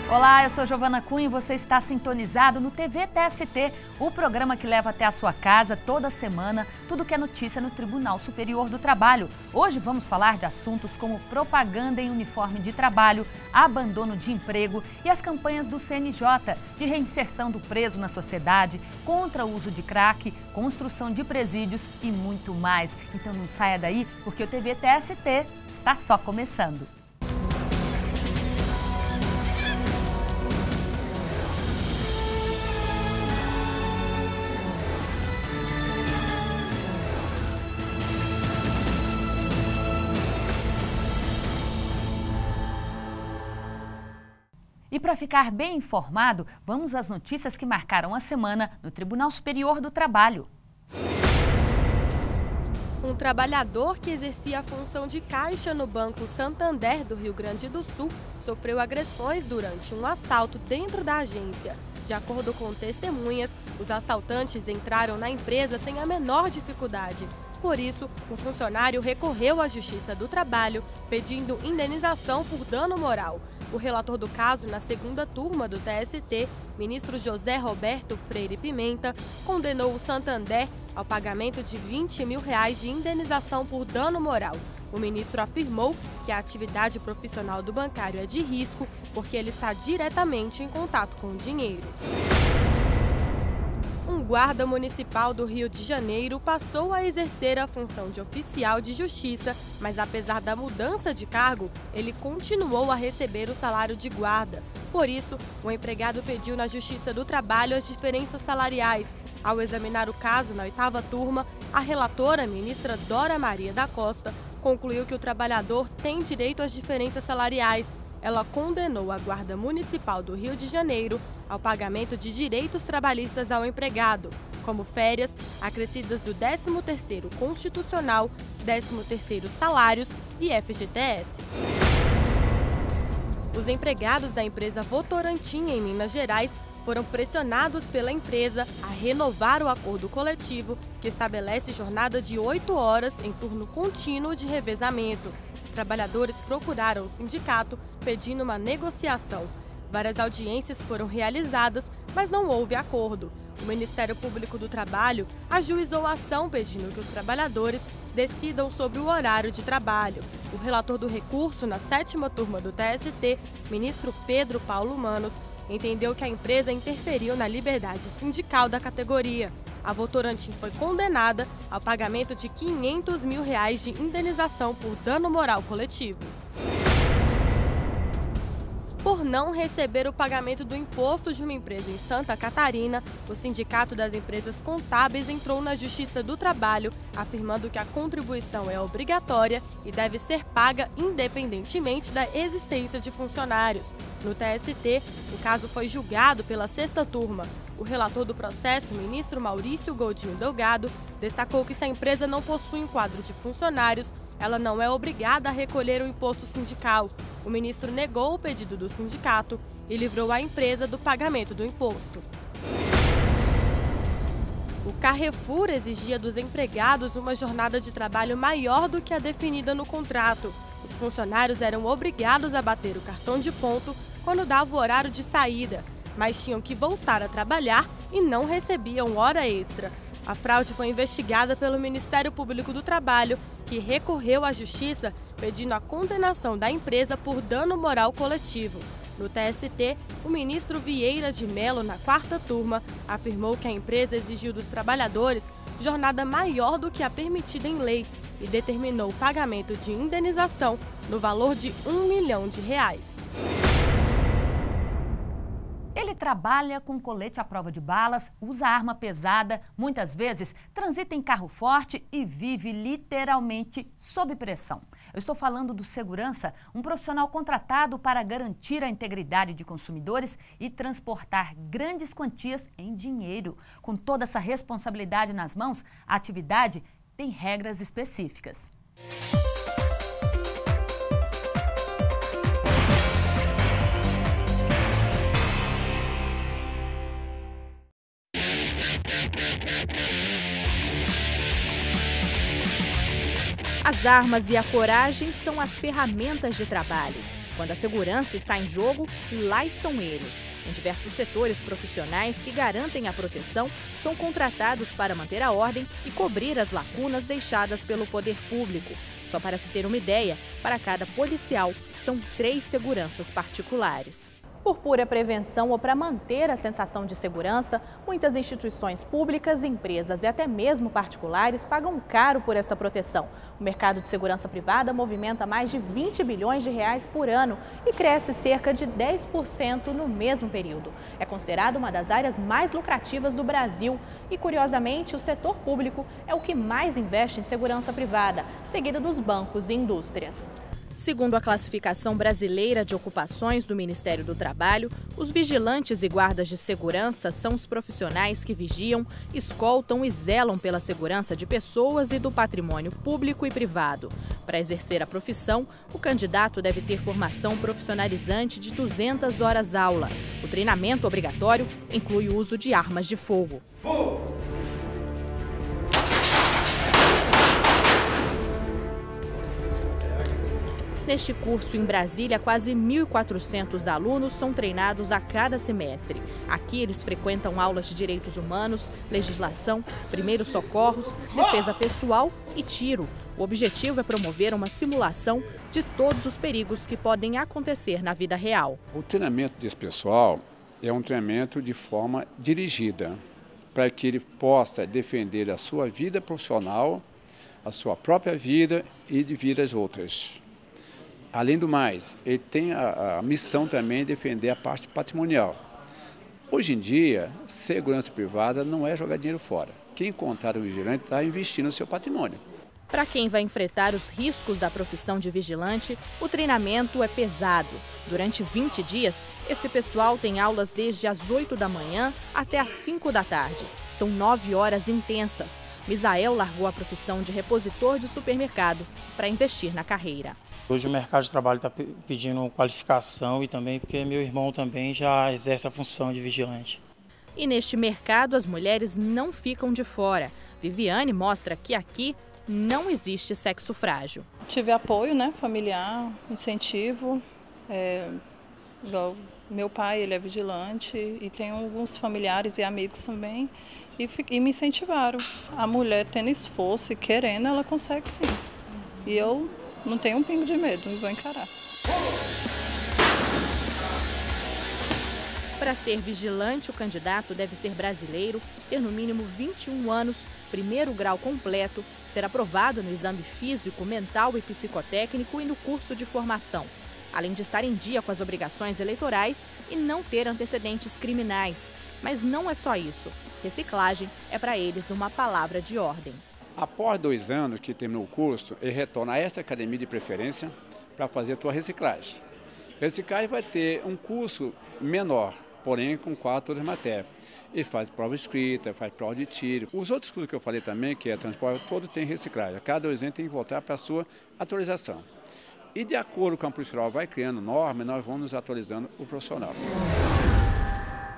Olá, eu sou Giovana Cunha e você está sintonizado no TV TST, o programa que leva até a sua casa toda semana tudo que é notícia no Tribunal Superior do Trabalho. Hoje vamos falar de assuntos como propaganda em uniforme de trabalho, abandono de emprego e as campanhas do CNJ de reinserção do preso na sociedade, contra o uso de crack, construção de presídios e muito mais. Então não saia daí porque o TV TST está só começando. E para ficar bem informado, vamos às notícias que marcaram a semana no Tribunal Superior do Trabalho. Um trabalhador que exercia a função de caixa no Banco Santander do Rio Grande do Sul sofreu agressões durante um assalto dentro da agência. De acordo com testemunhas, os assaltantes entraram na empresa sem a menor dificuldade. Por isso, o funcionário recorreu à Justiça do Trabalho, pedindo indenização por dano moral. O relator do caso, na segunda turma do TST, ministro José Roberto Freire Pimenta, condenou o Santander ao pagamento de R$20 mil de indenização por dano moral. O ministro afirmou que a atividade profissional do bancário é de risco porque ele está diretamente em contato com o dinheiro. Um guarda municipal do Rio de Janeiro passou a exercer a função de oficial de justiça, mas apesar da mudança de cargo, ele continuou a receber o salário de guarda. Por isso, o empregado pediu na Justiça do Trabalho as diferenças salariais. Ao examinar o caso na 8ª turma, a relatora, ministra Dora Maria da Costa, concluiu que o trabalhador tem direito às diferenças salariais. Ela condenou a Guarda Municipal do Rio de Janeiro ao pagamento de direitos trabalhistas ao empregado, como férias, acrescidas do 13º Constitucional, 13º Salários e FGTS. Os empregados da empresa Votorantim, em Minas Gerais, foram pressionados pela empresa a renovar o acordo coletivo que estabelece jornada de 8 horas em turno contínuo de revezamento. Os trabalhadores procuraram o sindicato pedindo uma negociação. Várias audiências foram realizadas, mas não houve acordo. O Ministério Público do Trabalho ajuizou a ação pedindo que os trabalhadores decidam sobre o horário de trabalho. O relator do recurso na 7ª turma do TST, ministro Pedro Paulo Manos, entendeu que a empresa interferiu na liberdade sindical da categoria. A Votorantim foi condenada ao pagamento de R$500 mil de indenização por dano moral coletivo. Por não receber o pagamento do imposto de uma empresa em Santa Catarina, o Sindicato das Empresas Contábeis entrou na Justiça do Trabalho, afirmando que a contribuição é obrigatória e deve ser paga independentemente da existência de funcionários. No TST, o caso foi julgado pela 6ª turma. O relator do processo, ministro Maurício Godinho Delgado, destacou que se a empresa não possui um quadro de funcionários, ela não é obrigada a recolher o imposto sindical. O ministro negou o pedido do sindicato e livrou a empresa do pagamento do imposto. O Carrefour exigia dos empregados uma jornada de trabalho maior do que a definida no contrato. Os funcionários eram obrigados a bater o cartão de ponto quando dava o horário de saída, mas tinham que voltar a trabalhar e não recebiam hora extra. A fraude foi investigada pelo Ministério Público do Trabalho, que recorreu à Justiça pedindo a condenação da empresa por dano moral coletivo. No TST, o ministro Vieira de Mello, na 4ª turma, afirmou que a empresa exigiu dos trabalhadores jornada maior do que a permitida em lei e determinou o pagamento de indenização no valor de R$1 milhão. Ele trabalha com colete à prova de balas, usa arma pesada, muitas vezes transita em carro forte e vive literalmente sob pressão. Eu estou falando do segurança, um profissional contratado para garantir a integridade de consumidores e transportar grandes quantias em dinheiro. Com toda essa responsabilidade nas mãos, a atividade tem regras específicas. As armas e a coragem são as ferramentas de trabalho. Quando a segurança está em jogo, lá estão eles. Em diversos setores profissionais que garantem a proteção, são contratados para manter a ordem e cobrir as lacunas deixadas pelo poder público. Só para se ter uma ideia, para cada policial, são 3 seguranças particulares. Por pura prevenção ou para manter a sensação de segurança, muitas instituições públicas, empresas e até mesmo particulares pagam caro por esta proteção. O mercado de segurança privada movimenta mais de 20 bilhões de reais por ano e cresce cerca de 10% no mesmo período. É considerado uma das áreas mais lucrativas do Brasil e, curiosamente, o setor público é o que mais investe em segurança privada, seguido dos bancos e indústrias. Segundo a classificação brasileira de ocupações do Ministério do Trabalho, os vigilantes e guardas de segurança são os profissionais que vigiam, escoltam e zelam pela segurança de pessoas e do patrimônio público e privado. Para exercer a profissão, o candidato deve ter formação profissionalizante de 200 horas aula. O treinamento obrigatório inclui o uso de armas de fogo. Neste curso, em Brasília, quase 1.400 alunos são treinados a cada semestre. Aqui, eles frequentam aulas de direitos humanos, legislação, primeiros socorros, defesa pessoal e tiro. O objetivo é promover uma simulação de todos os perigos que podem acontecer na vida real. O treinamento desse pessoal é um treinamento de forma dirigida, para que ele possa defender a sua vida profissional, a sua própria vida e dividir as outras. Além do mais, ele tem a missão também de defender a parte patrimonial. Hoje em dia, segurança privada não é jogar dinheiro fora. Quem contrata o vigilante está investindo no seu patrimônio. Para quem vai enfrentar os riscos da profissão de vigilante, o treinamento é pesado. Durante 20 dias, esse pessoal tem aulas desde as 8 da manhã até as 5 da tarde. São 9 horas intensas. Misael largou a profissão de repositor de supermercado para investir na carreira. Hoje o mercado de trabalho está pedindo qualificação e também porque meu irmão também já exerce a função de vigilante. E neste mercado as mulheres não ficam de fora. Viviane mostra que aqui não existe sexo frágil. Tive apoio, familiar, incentivo. Meu pai, ele é vigilante e tem alguns familiares e amigos também e me incentivaram. A mulher tendo esforço e querendo, ela consegue sim. E eu não tenho um pingo de medo e vou encarar. Para ser vigilante, o candidato deve ser brasileiro, ter no mínimo 21 anos, primeiro grau completo, ser aprovado no exame físico, mental e psicotécnico e no curso de formação, além de estar em dia com as obrigações eleitorais e não ter antecedentes criminais. Mas não é só isso. Reciclagem é para eles uma palavra de ordem. Após 2 anos que terminou o curso, ele retorna a essa academia de preferência para fazer a sua reciclagem. Reciclagem vai ter um curso menor, porém com 4 outras matérias. Ele faz prova escrita, faz prova de tiro. Os outros cursos que eu falei também, que é transporte, todos têm reciclagem. Cada 2 anos tem que voltar para a sua atualização. E de acordo com a Polícia Federal vai criando normas, nós vamos nos atualizando o profissional.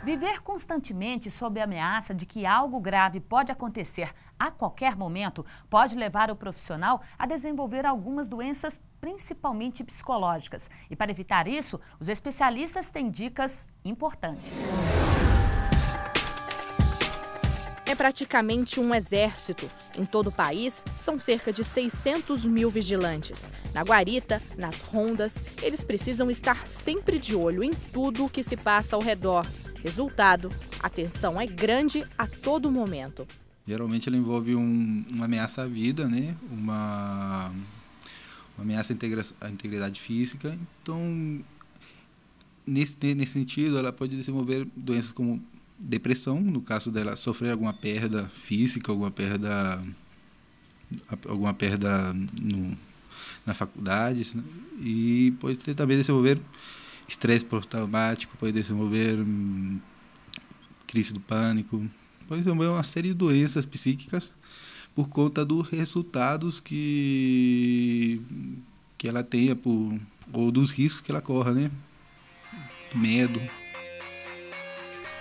Viver constantemente sob a ameaça de que algo grave pode acontecer a qualquer momento pode levar o profissional a desenvolver algumas doenças, principalmente psicológicas. E para evitar isso, os especialistas têm dicas importantes. É praticamente um exército. Em todo o país, são cerca de 600 mil vigilantes. Na guarita, nas rondas, eles precisam estar sempre de olho em tudo o que se passa ao redor. Resultado, a tensão é grande a todo momento. Geralmente ela envolve uma ameaça à vida, uma ameaça à integridade física. Então, nesse sentido, ela pode desenvolver doenças como depressão, no caso dela sofrer alguma perda física, alguma perda na faculdade, e pode também desenvolver estresse pós-traumático, pode desenvolver crise do pânico, pode desenvolver uma série de doenças psíquicas por conta dos resultados que ela tenha ou dos riscos que ela corra, do medo.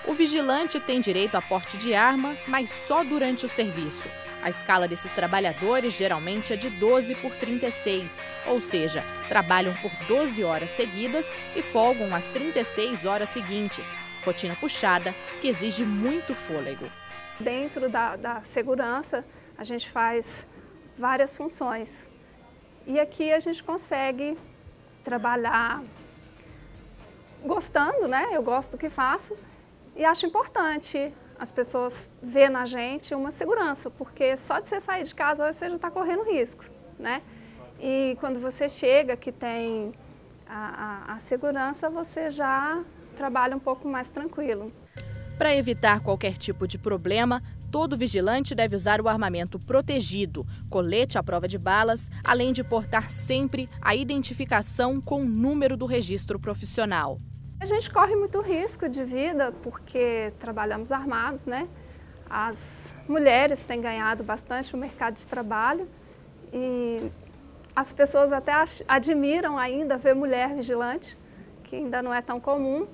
O vigilante tem direito a porte de arma, mas só durante o serviço. A escala desses trabalhadores geralmente é de 12 por 36, ou seja, trabalham por 12 horas seguidas e folgam as 36 horas seguintes. Rotina puxada que exige muito fôlego. Dentro da segurança, a gente faz várias funções. E aqui a gente consegue trabalhar gostando, né? Eu gosto do que faço e acho importante as pessoas verem na gente uma segurança, porque só de você sair de casa você já está correndo risco, né? E quando você chega que tem a segurança, você já trabalha um pouco mais tranquilo. Para evitar qualquer tipo de problema, todo vigilante deve usar o armamento protegido, colete à prova de balas, além de portar sempre a identificação com o número do registro profissional. A gente corre muito risco de vida porque trabalhamos armados, né? As mulheres têm ganhado bastante no mercado de trabalho e as pessoas até admiram ainda ver mulher vigilante, que ainda não é tão comum,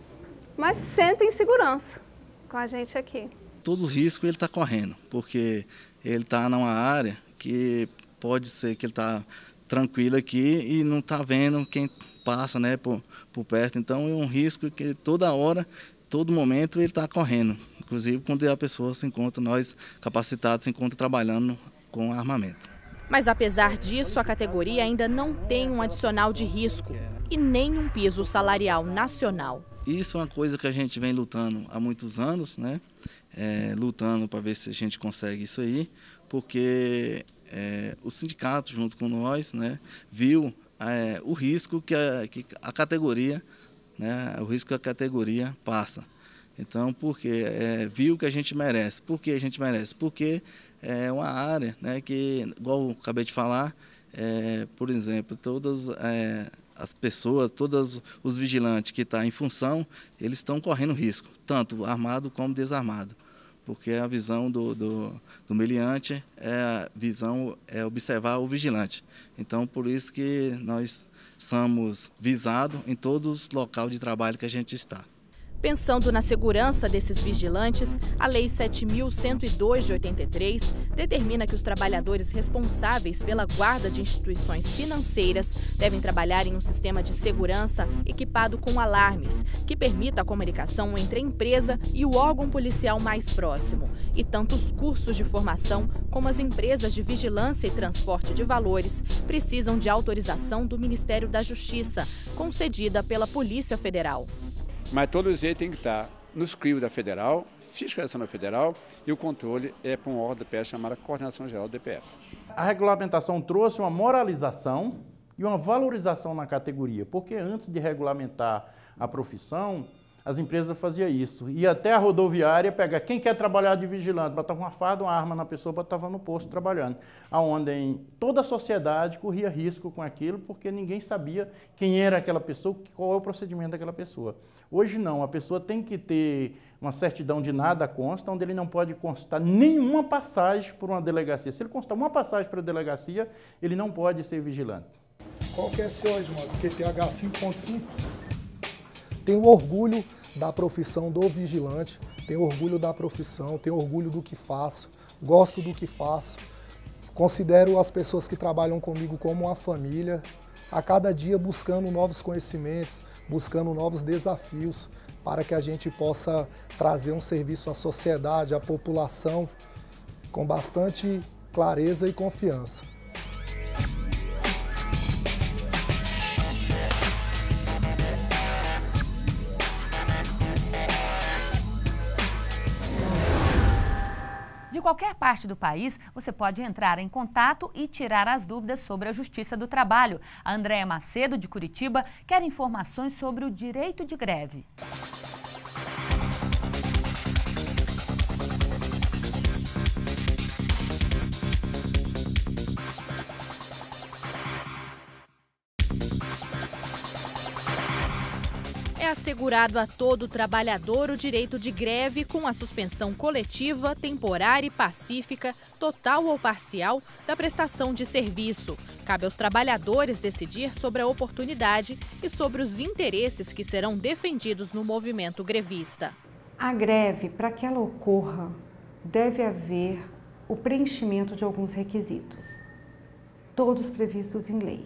mas sentem segurança com a gente aqui. Todo risco ele está correndo, porque ele está numa área que pode ser que ele está tranquilo aqui e não está vendo quem passa, né, por perto. Então é um risco que toda hora, todo momento ele está correndo. Inclusive quando a pessoa se encontra, nós capacitados se encontra trabalhando com armamento. Mas apesar disso, a categoria ainda não tem um adicional de risco e nem um piso salarial nacional. Isso é uma coisa que a gente vem lutando há muitos anos, né? Lutando para ver se a gente consegue isso aí, porque o sindicato junto com nós, né, viu o risco que a categoria, né, o risco que a categoria passa. Então, porque viu que a gente merece. Por que a gente merece? Porque é uma área, né, que, igual eu acabei de falar, por exemplo, todas as pessoas, todos os vigilantes que estão em função, eles estão correndo risco, tanto armado como desarmado, porque a visão do meliante é observar o vigilante. Então, por isso que nós somos visados em todos os locais de trabalho que a gente está. Pensando na segurança desses vigilantes, a Lei 7.102 de 83 determina que os trabalhadores responsáveis pela guarda de instituições financeiras devem trabalhar em um sistema de segurança equipado com alarmes, que permita a comunicação entre a empresa e o órgão policial mais próximo. E tanto os cursos de formação como as empresas de vigilância e transporte de valores precisam de autorização do Ministério da Justiça, concedida pela Polícia Federal. Mas todos eles têm que estar nos crios da Federal, fiscalização da Federal, e o controle é para um órgão do DPF chamado Coordenação Geral do DPF. A regulamentação trouxe uma moralização e uma valorização na categoria, porque antes de regulamentar a profissão, as empresas faziam isso. Ia até a rodoviária pegar quem quer trabalhar de vigilante, botava uma farda, uma arma na pessoa, botava no posto trabalhando. Onde toda a sociedade corria risco com aquilo, porque ninguém sabia quem era aquela pessoa, qual é o procedimento daquela pessoa. Hoje não, a pessoa tem que ter uma certidão de nada consta, onde ele não pode constar nenhuma passagem por uma delegacia. Se ele constar uma passagem para a delegacia, ele não pode ser vigilante. Qual que é seu, Edmundo? QTH 5.5? Tenho orgulho da profissão do vigilante, tenho orgulho da profissão, tenho orgulho do que faço, gosto do que faço. Considero as pessoas que trabalham comigo como uma família, a cada dia buscando novos conhecimentos, buscando novos desafios para que a gente possa trazer um serviço à sociedade, à população, com bastante clareza e confiança. De qualquer parte do país, você pode entrar em contato e tirar as dúvidas sobre a Justiça do Trabalho. A Andréia Macedo, de Curitiba, quer informações sobre o direito de greve. É assegurado a todo trabalhador o direito de greve com a suspensão coletiva, temporária e pacífica, total ou parcial, da prestação de serviço. Cabe aos trabalhadores decidir sobre a oportunidade e sobre os interesses que serão defendidos no movimento grevista. A greve, para que ela ocorra, deve haver o preenchimento de alguns requisitos, todos previstos em lei.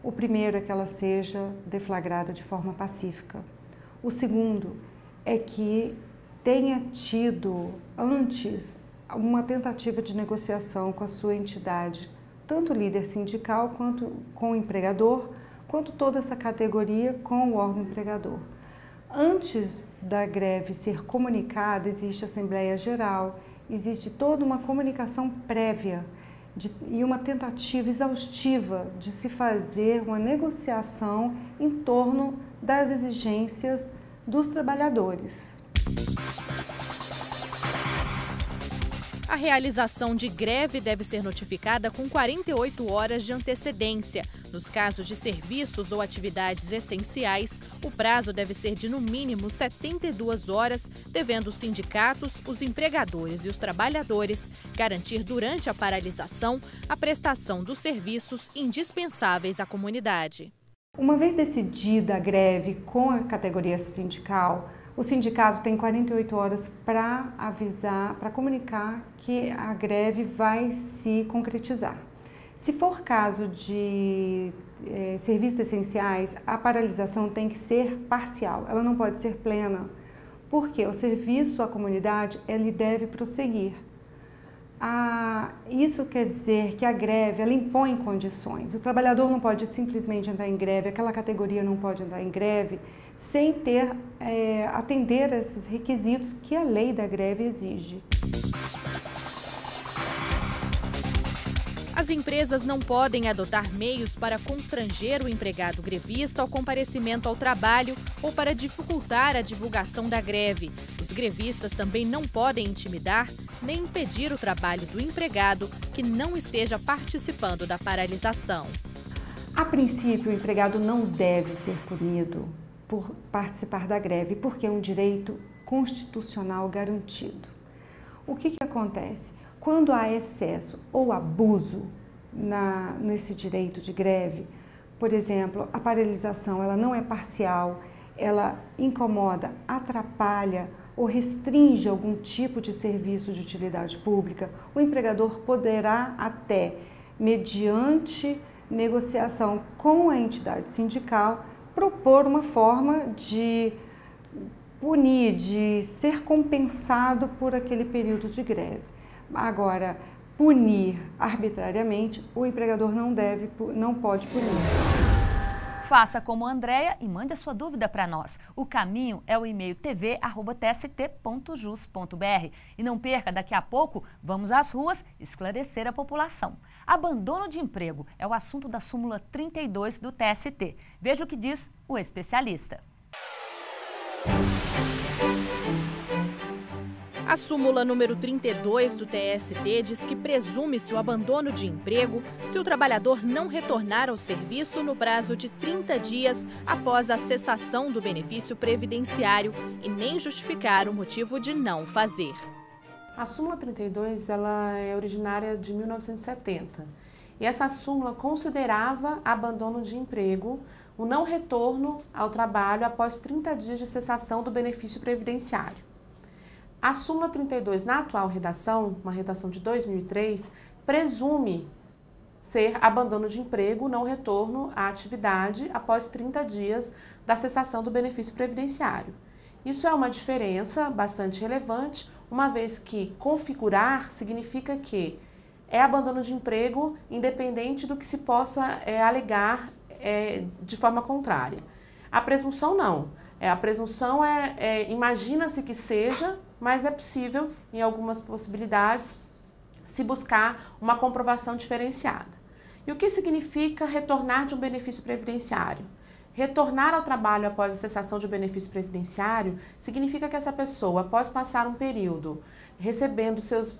O primeiro é que ela seja deflagrada de forma pacífica. O segundo é que tenha tido antes uma tentativa de negociação com a sua entidade, tanto o líder sindical quanto com o empregador, quanto toda essa categoria com o órgão empregador. Antes da greve ser comunicada, existe Assembleia Geral, existe toda uma comunicação prévia e uma tentativa exaustiva de se fazer uma negociação em torno das exigências dos trabalhadores. A realização de greve deve ser notificada com 48 horas de antecedência. Nos casos de serviços ou atividades essenciais, o prazo deve ser de no mínimo 72 horas, devendo os sindicatos, os empregadores e os trabalhadores garantir durante a paralisação a prestação dos serviços indispensáveis à comunidade. Uma vez decidida a greve com a categoria sindical, o sindicato tem 48 horas para avisar, para comunicar que a greve vai se concretizar. Se for caso de serviços essenciais, a paralisação tem que ser parcial, ela não pode ser plena, porque o serviço à comunidade ele deve prosseguir. Isso quer dizer que a greve ela impõe condições. O trabalhador não pode simplesmente entrar em greve, aquela categoria não pode entrar em greve sem atender a esses requisitos que a lei da greve exige. As empresas não podem adotar meios para constranger o empregado grevista ao comparecimento ao trabalho ou para dificultar a divulgação da greve. Os grevistas também não podem intimidar nem impedir o trabalho do empregado que não esteja participando da paralisação. A princípio, o empregado não deve ser punido por participar da greve, porque é um direito constitucional garantido. O que acontece? Quando há excesso ou abuso nesse direito de greve, por exemplo, a paralisação ela não é parcial, ela incomoda, atrapalha ou restringe algum tipo de serviço de utilidade pública, o empregador poderá até, mediante negociação com a entidade sindical, propor uma forma de punir, de ser compensado por aquele período de greve. Agora, punir arbitrariamente, o empregador não pode punir. Faça como a Andréia e mande a sua dúvida para nós. O caminho é o e-mail tv@tst.jus.br. E não perca, daqui a pouco, vamos às ruas esclarecer a população. Abandono de emprego é o assunto da súmula 32 do TST. Veja o que diz o especialista. A súmula número 32 do TST diz que presume-se o abandono de emprego se o trabalhador não retornar ao serviço no prazo de 30 dias após a cessação do benefício previdenciário e nem justificar o motivo de não fazer. A súmula 32 ela é originária de 1970 e essa súmula considerava abandono de emprego o não retorno ao trabalho após 30 dias de cessação do benefício previdenciário. A súmula 32, na atual redação, uma redação de 2003, presume ser abandono de emprego, não retorno à atividade após 30 dias da cessação do benefício previdenciário. Isso é uma diferença bastante relevante, uma vez que configurar significa que é abandono de emprego independente do que se possa alegar de forma contrária. A presunção não. A presunção imagina-se que seja, mas é possível, em algumas possibilidades, se buscar uma comprovação diferenciada. E o que significa retornar de um benefício previdenciário? Retornar ao trabalho após a cessação de um benefício previdenciário significa que essa pessoa, após passar um período recebendo seus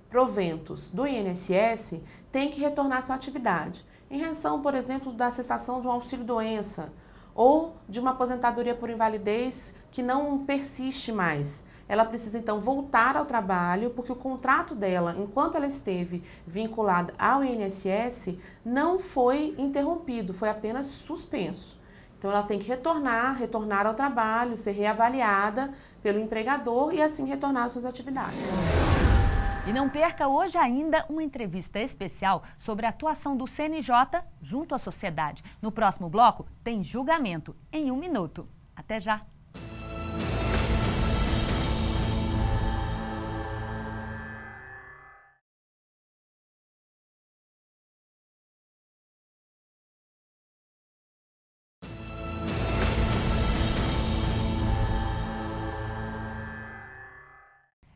proventos do INSS, tem que retornar à sua atividade. Em razão, por exemplo, da cessação de um auxílio-doença ou de uma aposentadoria por invalidez que não persiste mais. Ela precisa, então, voltar ao trabalho, porque o contrato dela, enquanto ela esteve vinculada ao INSS, não foi interrompido, foi apenas suspenso. Então, ela tem que retornar ao trabalho, ser reavaliada pelo empregador e assim retornar às suas atividades. E não perca hoje ainda uma entrevista especial sobre a atuação do CNJ junto à sociedade. No próximo bloco, tem julgamento em 1 minuto. Até já!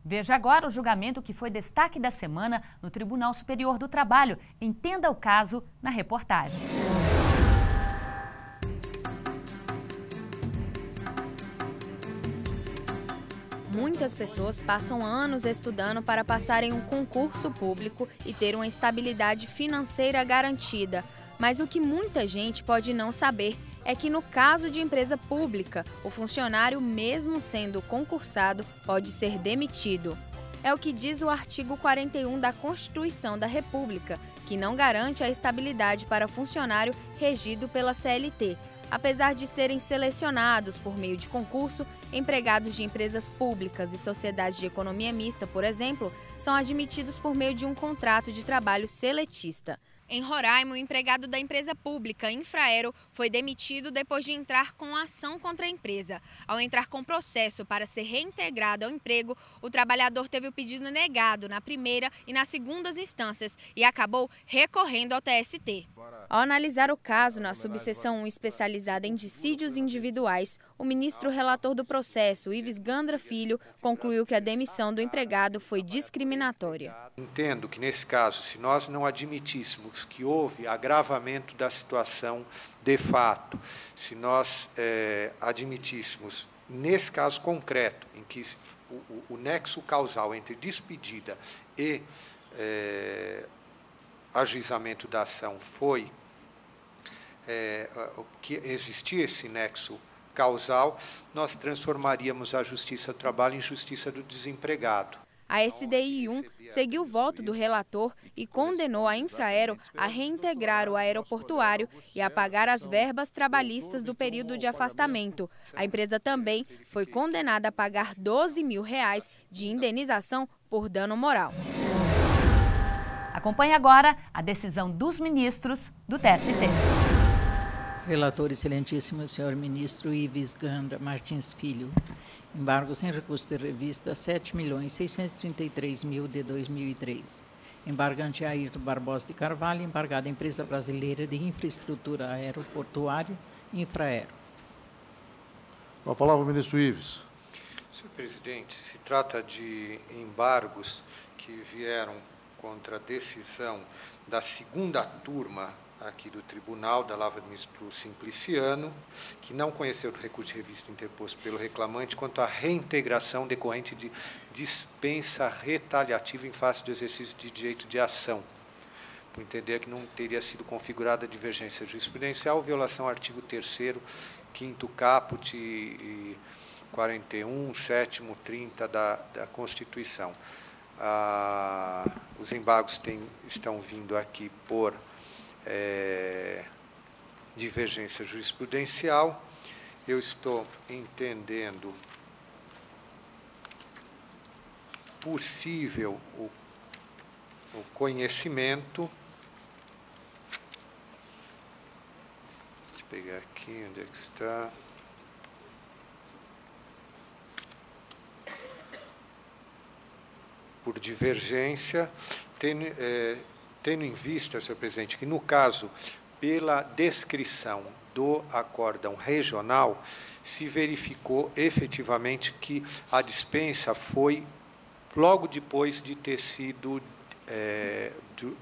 Veja agora o julgamento que foi destaque da semana no Tribunal Superior do Trabalho. Entenda o caso na reportagem. Muitas pessoas passam anos estudando para passar em um concurso público e ter uma estabilidade financeira garantida. Mas o que muita gente pode não saber é que no caso de empresa pública, o funcionário, mesmo sendo concursado, pode ser demitido. É o que diz o artigo 41 da Constituição da República, que não garante a estabilidade para funcionário regido pela CLT. Apesar de serem selecionados por meio de concurso, empregados de empresas públicas e sociedades de economia mista, por exemplo, são admitidos por meio de um contrato de trabalho seletista. Em Roraima, o empregado da empresa pública Infraero foi demitido depois de entrar com ação contra a empresa. Ao entrar com processo para ser reintegrado ao emprego, o trabalhador teve o pedido negado na primeira e nas segundas instâncias e acabou recorrendo ao TST. Ao analisar o caso na subseção 1 especializada em dissídios individuais, o ministro relator do processo, Ives Gandra Filho, concluiu que a demissão do empregado foi discriminatória. Entendo que, nesse caso, se nós não admitíssemos que houve agravamento da situação de fato, se nós admitíssemos, nesse caso concreto, em que o nexo causal entre despedida e ajuizamento da ação foi que existia esse nexo causal, nós transformaríamos a Justiça do Trabalho em Justiça do Desempregado. A SDI 1 seguiu o voto do relator e condenou a Infraero a reintegrar o aeroportuário e a pagar as verbas trabalhistas do período de afastamento. A empresa também foi condenada a pagar R$12 mil de indenização por dano moral. Acompanhe agora a decisão dos ministros do TST. Relator excelentíssimo senhor ministro Ives Gandra Martins Filho. Embargo sem recurso de revista 7.633.000 de 2003. Embargante Ayrton Barbosa de Carvalho, embargada Empresa Brasileira de Infraestrutura Aeroportuária, Infraero. Com a palavra o ministro Ives. Senhor presidente, se trata de embargos que vieram contra a decisão da segunda turma aqui do Tribunal, da Lavra do Ministro Simpliciano, que não conheceu do recurso de revista interposto pelo reclamante quanto à reintegração decorrente de dispensa retaliativa em face do exercício de direito de ação, por entender que não teria sido configurada divergência jurisprudencial, violação ao artigo 3º, 5º caput e 41, 7º, 30 da Constituição. Os embargos estão vindo aqui por divergência jurisprudencial. Eu estou entendendo possível o conhecimento. Deixa eu pegar aqui, onde é que está? Por divergência, tendo em vista, senhor presidente, que no caso, pela descrição do acórdão regional, se verificou efetivamente que a dispensa foi logo depois de ter sido,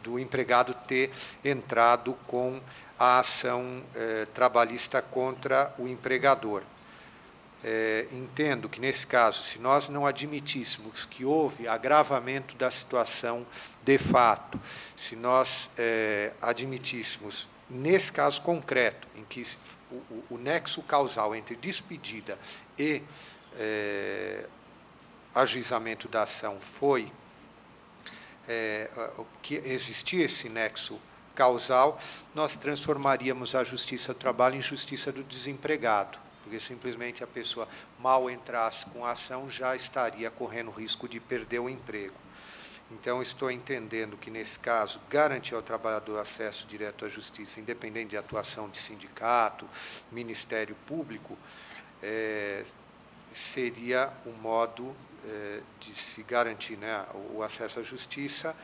do empregado ter entrado com a ação trabalhista contra o empregador. Entendo que, nesse caso, se nós não admitíssemos que houve agravamento da situação de fato, se nós admitíssemos, nesse caso concreto, em que o nexo causal entre despedida e ajuizamento da ação foi que existia esse nexo causal, nós transformaríamos a justiça do trabalho em justiça do desempregado, porque simplesmente a pessoa mal entrasse com a ação já estaria correndo risco de perder o emprego. Então, estou entendendo que, nesse caso, garantir ao trabalhador acesso direto à justiça, independente de atuação de sindicato, Ministério Público, seria o modo de se garantir, né, o acesso à justiça,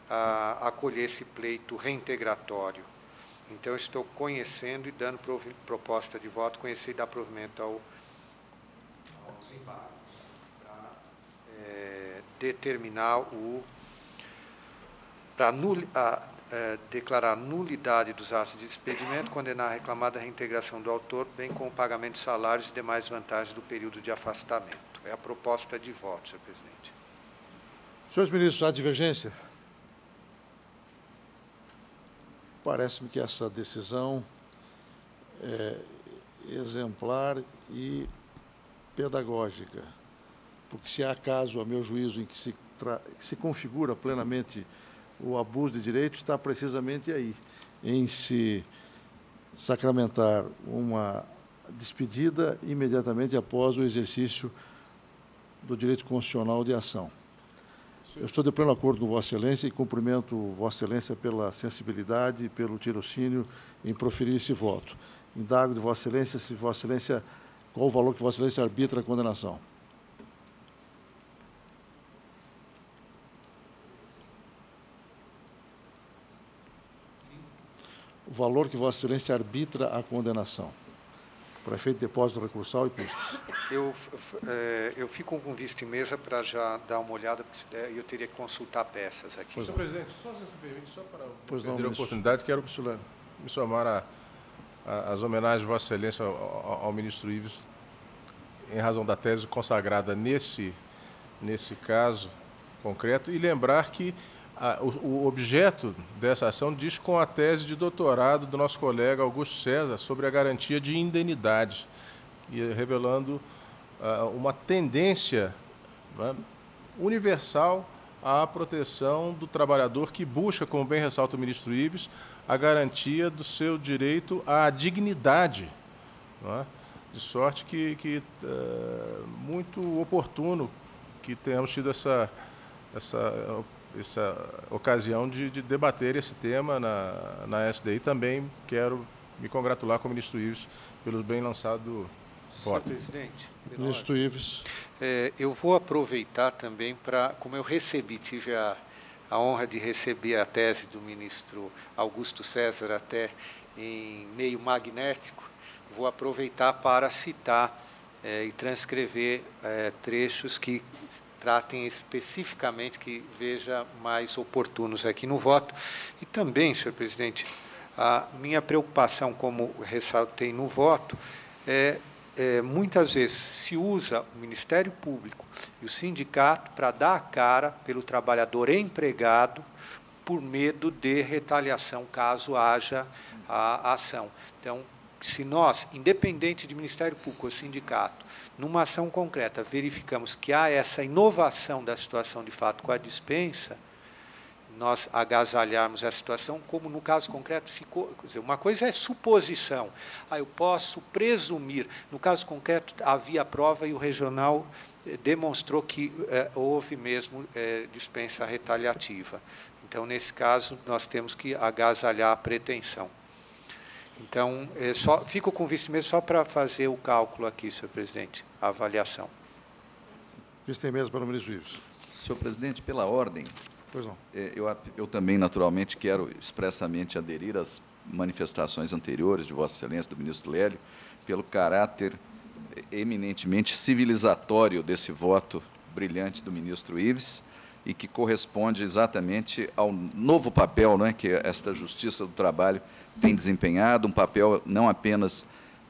a acolher esse pleito reintegratório. Então, estou conhecendo e dando proposta de voto, conhecer e dar provimento aos embargos, para determinar declarar a nulidade dos atos de despedimento, condenar a reclamada reintegração do autor, bem como o pagamento de salários e demais vantagens do período de afastamento. É a proposta de voto, senhor presidente. Senhores ministros, há divergência? Parece-me que essa decisão é exemplar e pedagógica, porque se há caso, a meu juízo, em que se configura plenamente o abuso de direito, está precisamente aí, em se sacramentar uma despedida imediatamente após o exercício do direito constitucional de ação. Eu estou de pleno acordo com Vossa Excelência e cumprimento Vossa Excelência pela sensibilidade e pelo tirocínio em proferir esse voto. Indago de Vossa Excelência se Vossa Excelência, qual o valor que Vossa Excelência arbitra a condenação. O valor que Vossa Excelência arbitra a condenação, para efeito de depósito recursal e custos. Eu fico com vista em mesa para já dar uma olhada, porque eu teria que consultar peças aqui. Senhor presidente, só se me permite, só para perder a oportunidade, quero me somar às homenagens de Vossa Excelência ao ministro Ives, em razão da tese consagrada nesse caso concreto, e lembrar que o objeto dessa ação diz com a tese de doutorado do nosso colega Augusto César sobre a garantia de indenidade, e revelando uma tendência, né, universal à proteção do trabalhador que busca, como bem ressalta o ministro Ives, a garantia do seu direito à dignidade, né, de sorte que muito oportuno que tenhamos tido essa ocasião de debater esse tema na SDI. Também quero me congratular com o ministro Ives pelo bem lançado voto. Senhor presidente, ministro Ives. Eu vou aproveitar também para, como eu tive a honra de receber a tese do ministro Augusto César até em meio magnético, vou aproveitar para citar e transcrever trechos que tratem especificamente, que veja mais oportunos aqui no voto. E também, senhor presidente, a minha preocupação, como ressaltei no voto, muitas vezes se usa o Ministério Público e o sindicato para dar a cara pelo trabalhador empregado por medo de retaliação, caso haja a ação. Então, se nós, independente de Ministério Público ou sindicato, numa ação concreta, verificamos que há essa inovação da situação de fato com a dispensa, nós agasalharmos a situação, como no caso concreto ficou. Quer dizer, uma coisa é suposição. Eu posso presumir. No caso concreto, havia prova e o regional demonstrou que houve mesmo dispensa retaliativa. Então, nesse caso, nós temos que agasalhar a pretensão. Então, fico com vista mesmo só para fazer o cálculo aqui, senhor presidente, a avaliação. Vista em mesa para o ministro Ives. Senhor presidente, pela ordem, pois não. Eu também, naturalmente, quero expressamente aderir às manifestações anteriores de Vossa Excelência, do ministro Lélio, pelo caráter eminentemente civilizatório desse voto brilhante do ministro Ives, e que corresponde exatamente ao novo papel, né, que esta Justiça do Trabalho tem desempenhado, um papel não apenas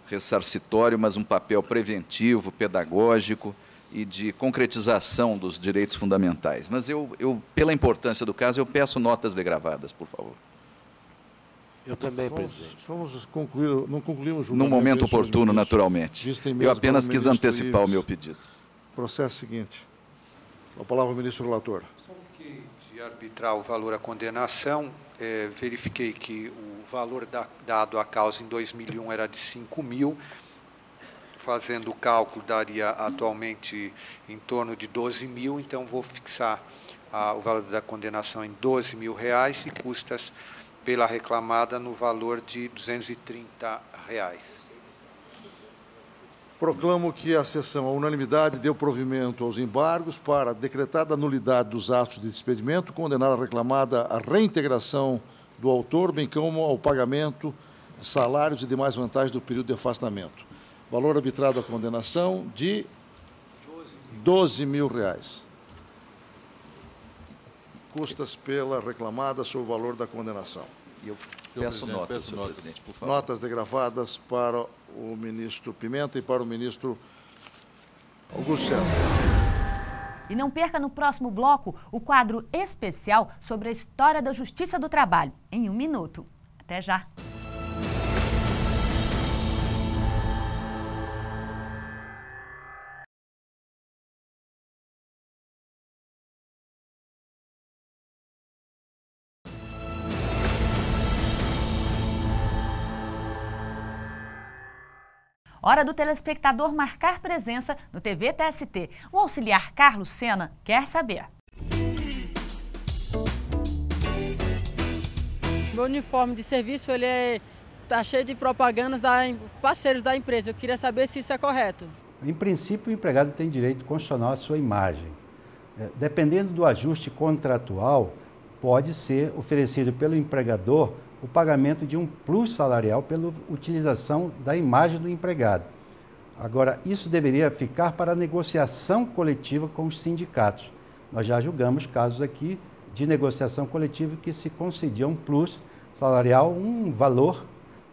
ressarcitório, mas um papel preventivo, pedagógico e de concretização dos direitos fundamentais. Mas pela importância do caso, eu peço notas degravadas, por favor. Eu também, presidente. Vamos concluir, não concluímos o num momento oportuno, naturalmente. Eu apenas quis antecipar o meu pedido. Processo seguinte. A palavra ao ministro relator. Só porque de arbitrar o valor à condenação, verifiquei que o valor dado à causa em 2001 era de 5 mil, fazendo o cálculo daria atualmente em torno de 12 mil, então vou fixar o valor da condenação em R$12 mil e custas pela reclamada no valor de R$230. Proclamo que a sessão, à unanimidade, deu provimento aos embargos para, decretada a nulidade dos atos de despedimento, condenar a reclamada à reintegração do autor, bem como ao pagamento de salários e demais vantagens do período de afastamento. Valor arbitrado à condenação de R$12 mil. Custas pela reclamada sobre o valor da condenação. Eu peço notas, senhor presidente, por favor. Notas degravadas para o ministro Pimenta e para o ministro Augusto César. E não perca no próximo bloco o quadro especial sobre a história da Justiça do Trabalho, em 1 minuto. Até já! Hora do telespectador marcar presença no TV TST. O auxiliar Carlos Sena quer saber. Meu uniforme de serviço tá cheio de propagandas de parceiros da empresa. Eu queria saber se isso é correto. Em princípio, o empregado tem direito constitucional à sua imagem. Dependendo do ajuste contratual, pode ser oferecido pelo empregador o pagamento de um plus salarial pela utilização da imagem do empregado. Agora, isso deveria ficar para a negociação coletiva com os sindicatos. Nós já julgamos casos aqui de negociação coletiva que se concedia um plus salarial, um valor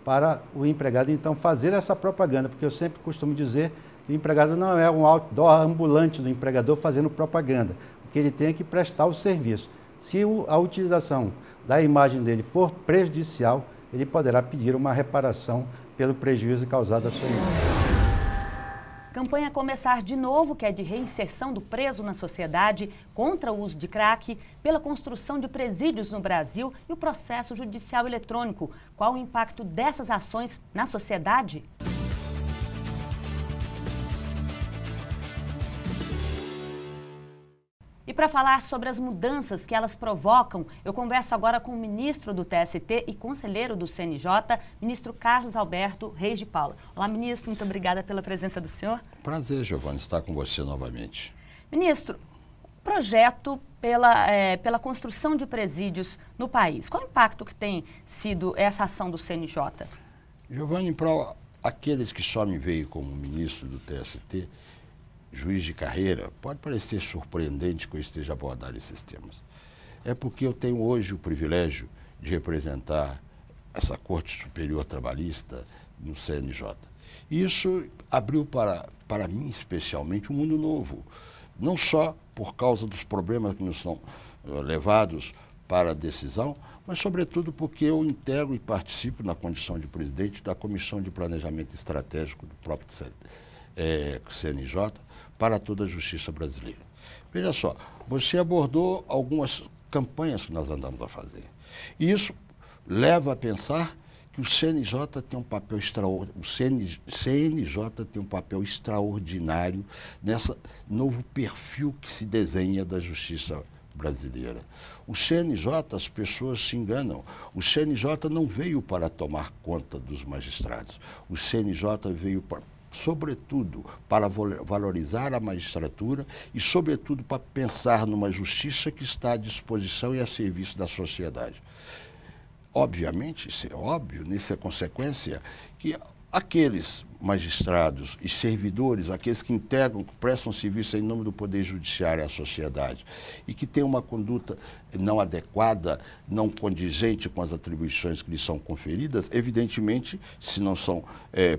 para o empregado, então, fazer essa propaganda, porque eu sempre costumo dizer que o empregado não é um outdoor ambulante do empregador fazendo propaganda, porque ele tem que prestar o serviço. Se a utilização da imagem dele for prejudicial, ele poderá pedir uma reparação pelo prejuízo causado à sua imagem. Campanha Começar de Novo, que é de reinserção do preso na sociedade, contra o uso de crack, pela construção de presídios no Brasil e o processo judicial eletrônico. Qual o impacto dessas ações na sociedade? E para falar sobre as mudanças que elas provocam, eu converso agora com o ministro do TST e conselheiro do CNJ, ministro Carlos Alberto Reis de Paula. Olá, ministro, muito obrigada pela presença do senhor. Prazer, Giovana, estar com você novamente. Ministro, projeto pela construção de presídios no país, qual o impacto que tem sido essa ação do CNJ? Giovana, para aqueles que só me veem como ministro do TST, juiz de carreira, pode parecer surpreendente que eu esteja abordando esses temas. É porque eu tenho hoje o privilégio de representar essa Corte Superior Trabalhista no CNJ. E isso abriu para mim, especialmente, um mundo novo. Não só por causa dos problemas que nos são levados para a decisão, mas, sobretudo, porque eu integro e participo, na condição de presidente, da Comissão de Planejamento Estratégico do próprio CNJ, para toda a justiça brasileira. Veja só, você abordou algumas campanhas que nós andamos a fazer. E isso leva a pensar que o CNJ tem um papel extraordinário nesse novo perfil que se desenha da justiça brasileira. O CNJ, as pessoas se enganam. O CNJ não veio para tomar conta dos magistrados. O CNJ veio sobretudo para valorizar a magistratura e, sobretudo, para pensar numa justiça que está à disposição e a serviço da sociedade. Obviamente, isso é óbvio, nisso é consequência que aqueles magistrados e servidores, aqueles que integram, que prestam serviço em nome do Poder Judiciário à sociedade e que têm uma conduta não adequada, não condizente com as atribuições que lhes são conferidas, evidentemente, se não são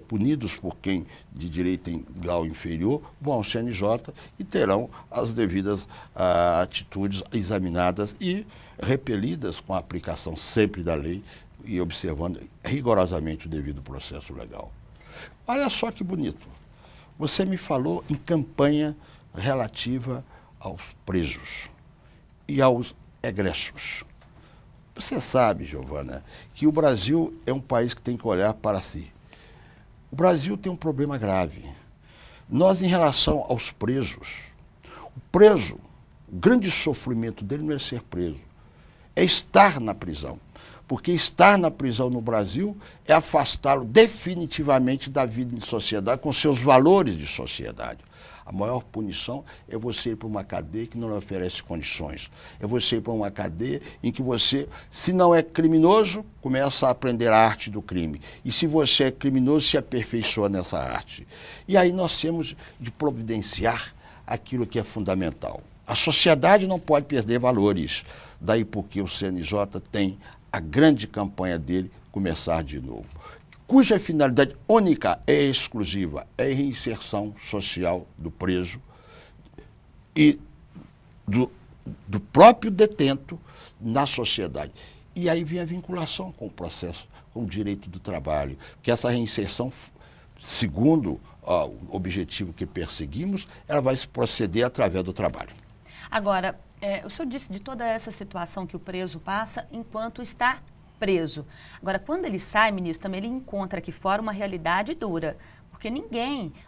punidos por quem de direito em grau inferior, vão ao CNJ e terão as devidas atitudes examinadas e repelidas com a aplicação sempre da lei e observando rigorosamente o devido processo legal. Olha só que bonito. Você me falou em campanha relativa aos presos e aos egressos. Você sabe, Giovana, que o Brasil é um país que tem que olhar para si. O Brasil tem um problema grave. Nós, em relação aos presos, o preso, o grande sofrimento dele não é ser preso, é estar na prisão. Porque estar na prisão no Brasil é afastá-lo definitivamente da vida em sociedade, com seus valores de sociedade. A maior punição é você ir para uma cadeia que não lhe oferece condições. É você ir para uma cadeia em que você, se não é criminoso, começa a aprender a arte do crime. E se você é criminoso, se aperfeiçoa nessa arte. E aí nós temos de providenciar aquilo que é fundamental. A sociedade não pode perder valores. Daí porque o CNJ tem a grande campanha dele, Começar de Novo, cuja finalidade única é exclusiva, é a reinserção social do preso e do próprio detento na sociedade. E aí vem a vinculação com o processo, com o direito do trabalho, que essa reinserção, segundo o objetivo que perseguimos, ela vai se proceder através do trabalho. Agora, o senhor disse de toda essa situação que o preso passa enquanto está preso. Agora, quando ele sai, ministro, também ele encontra aqui fora uma realidade dura, porque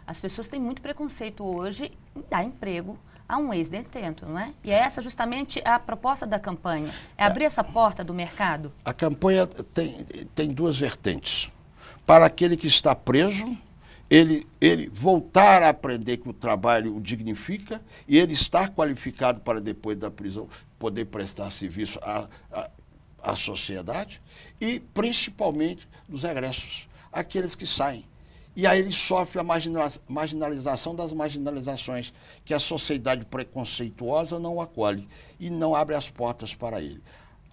as pessoas têm muito preconceito hoje em dar emprego a um ex-detento, não é? E é essa justamente a proposta da campanha, é abrir essa porta do mercado? A campanha tem duas vertentes. Para aquele que está preso, ele voltar a aprender que o trabalho o dignifica e ele estar qualificado para, depois da prisão, poder prestar serviço à sociedade e, principalmente, dos egressos, aqueles que saem. E aí ele sofre a marginalização das marginalizações, que a sociedade preconceituosa não acolhe e não abre as portas para ele.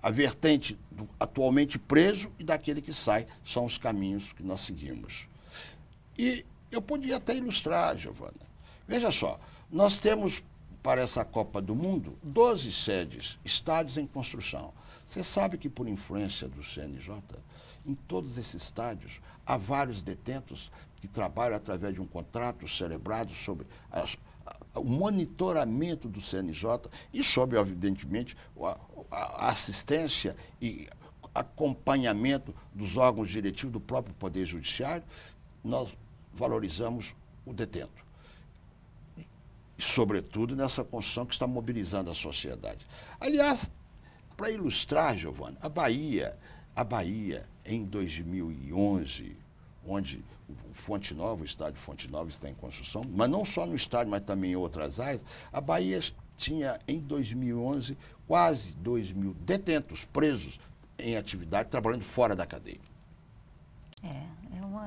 A vertente do atualmente preso e daquele que sai são os caminhos que nós seguimos. E eu podia até ilustrar, Giovana. Veja só, nós temos para essa Copa do Mundo 12 sedes, estádios em construção. Você sabe que, por influência do CNJ, em todos esses estádios, há vários detentos que trabalham através de um contrato celebrado sobre o monitoramento do CNJ e sobre, evidentemente, a assistência e acompanhamento dos órgãos diretivos do próprio Poder Judiciário. Nós valorizamos o detento, sobretudo nessa construção que está mobilizando a sociedade. Aliás, para ilustrar, Giovana, a Bahia, em 2011, onde o Fonte Nova, o estádio Fonte Nova está em construção, mas não só no estádio, mas também em outras áreas, a Bahia tinha, em 2011, quase 2.000 detentos presos em atividade, trabalhando fora da cadeia.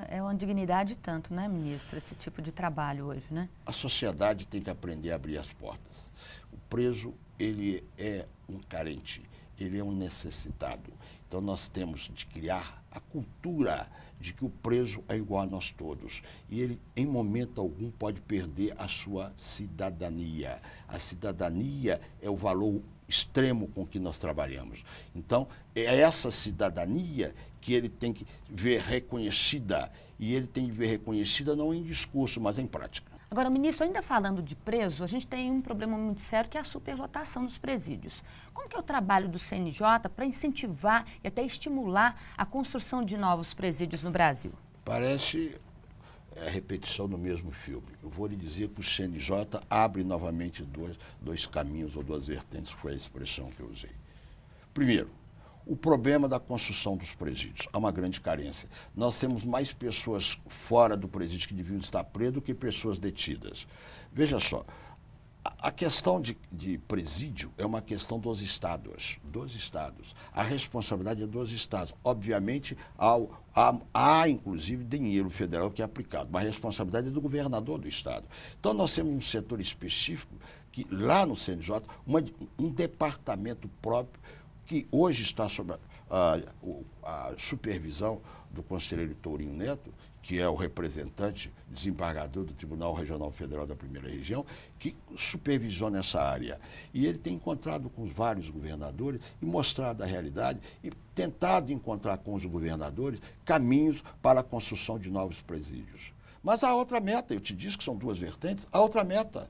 É uma dignidade tanto, né, ministro, esse tipo de trabalho hoje, né? A sociedade tem que aprender a abrir as portas. O preso, ele é um carente, ele é um necessitado. Então nós temos de criar a cultura de que o preso é igual a nós todos. E ele, em momento algum, pode perder a sua cidadania. A cidadania é o valor extremo com que nós trabalhamos. Então, é essa cidadania que ele tem que ver reconhecida. E ele tem que ver reconhecida não em discurso, mas em prática. Agora, ministro, ainda falando de preso, a gente tem um problema muito sério que é a superlotação dos presídios. Como que é o trabalho do CNJ para incentivar e até estimular a construção de novos presídios no Brasil? Parece a repetição do mesmo filme. Eu vou lhe dizer que o CNJ abre novamente dois caminhos ou duas vertentes, que foi a expressão que eu usei. Primeiro, o problema da construção dos presídios. Há uma grande carência. Nós temos mais pessoas fora do presídio que deviam estar presas do que pessoas detidas. Veja só, a questão de presídio é uma questão dos estados. A responsabilidade é dos estados. Obviamente, há inclusive dinheiro federal que é aplicado, mas a responsabilidade é do governador do estado. Então nós temos um setor específico, que lá no CNJ, um departamento próprio, que hoje está sob a supervisão do conselheiro Tourinho Neto, que é o representante desembargador do Tribunal Regional Federal da Primeira Região, que supervisiona essa área. E ele tem encontrado com vários governadores e mostrado a realidade e tentado encontrar com os governadores caminhos para a construção de novos presídios. Mas há outra meta, eu te disse que são duas vertentes, há outra meta,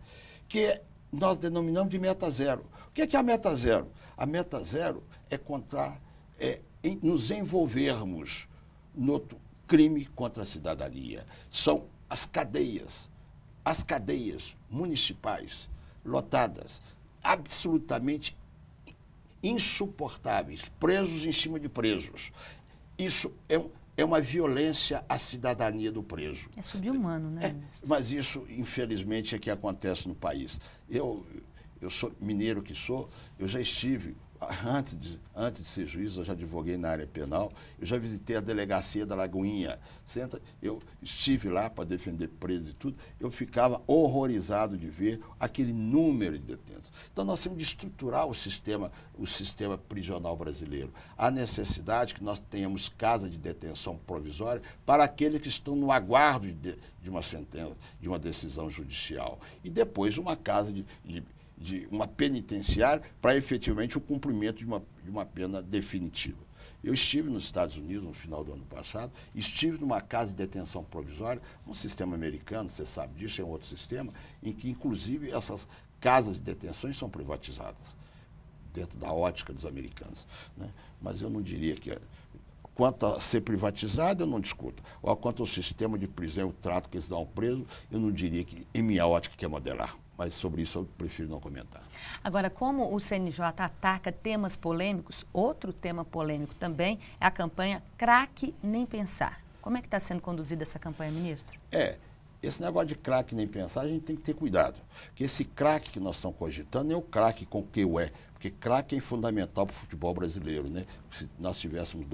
que nós denominamos de meta zero. O que é a meta zero? A meta zero é nos envolvermos no crime contra a cidadania. São as cadeias municipais lotadas, absolutamente insuportáveis, presos em cima de presos. Isso é uma violência à cidadania do preso. É subhumano, né? Mas isso, infelizmente, é que acontece no país. Eu sou mineiro que sou, eu já estive, antes de ser juiz, eu já advoguei na área penal, eu já visitei a delegacia da Lagoinha. Eu estive lá para defender presos e tudo, eu ficava horrorizado de ver aquele número de detentos. Então nós temos de estruturar o sistema prisional brasileiro. Há necessidade que nós tenhamos casa de detenção provisória para aqueles que estão no aguardo de uma sentença, de uma decisão judicial. E depois uma casa de uma penitenciária para efetivamente o cumprimento de uma pena definitiva. Eu estive nos Estados Unidos no final do ano passado, estive numa casa de detenção provisória, um sistema americano, você sabe disso, é um outro sistema, em que inclusive essas casas de detenções são privatizadas, dentro da ótica dos americanos, né? Mas eu não diria que... Quanto a ser privatizado, eu não discuto. Ou quanto ao sistema de prisão, o trato que eles dão ao preso, eu não diria que, em minha ótica, que é modelar. Mas sobre isso eu prefiro não comentar. Agora, como o CNJ ataca temas polêmicos, outro tema polêmico também é a campanha Craque Nem Pensar. Como é que está sendo conduzida essa campanha, ministro? Esse negócio de craque nem pensar, a gente tem que ter cuidado. Porque esse craque que nós estamos cogitando é o craque com que é. Porque craque é fundamental para o futebol brasileiro, né? Se nós tivéssemos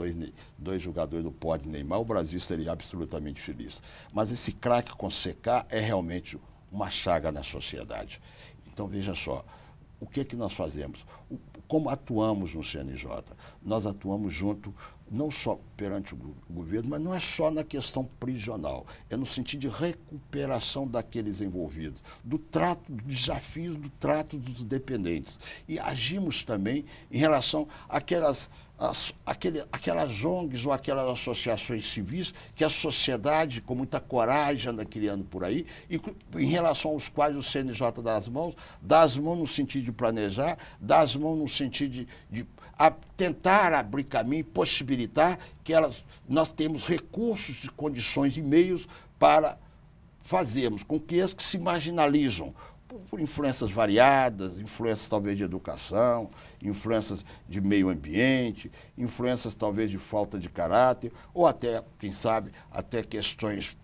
dois jogadores do pódio Neymar, o Brasil seria absolutamente feliz. Mas esse craque com CK é realmente uma chaga na sociedade. Então, veja só, o que é que nós fazemos? Como atuamos no CNJ? Nós atuamos junto, não só perante o governo, mas não é só na questão prisional, é no sentido de recuperação daqueles envolvidos, do trato, dos desafios do trato dos dependentes. E agimos também em relação àquelas ONGs ou aquelas associações civis que a sociedade, com muita coragem, anda criando por aí, e em relação aos quais o CNJ dá as mãos no sentido de planejar, dá as mãos no sentido de tentar abrir caminho, possibilitar que nós temos recursos, condições e meios para fazermos com que eles que se marginalizam, por influências variadas, influências talvez de educação, influências de meio ambiente, influências talvez de falta de caráter, ou até, quem sabe, até questões